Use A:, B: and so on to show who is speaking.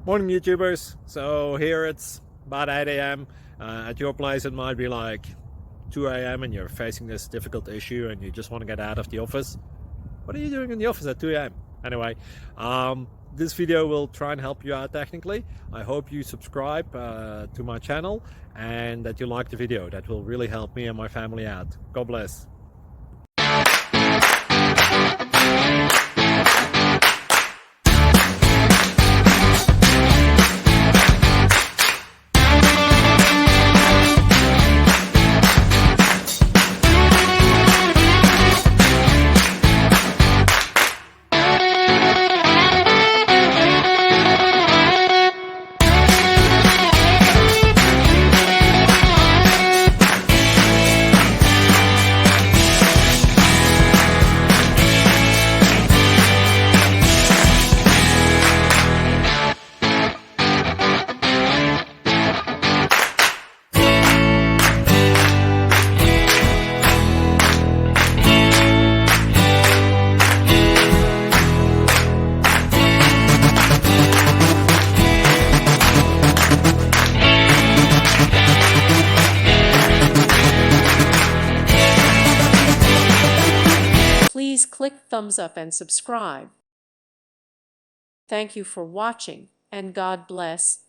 A: Morning YouTubers. So here it's about 8 a.m. At your place it might be like 2 a.m. and you're facing this difficult issue and you just want to get out of the office. What are you doing in the office at 2 a.m.? Anyway, this video will try and help you out technically. I hope you subscribe to my channel and that you like the video. That will really help me and my family out. God bless.
B: Please click thumbs up and subscribe. Thank you for watching, and God bless.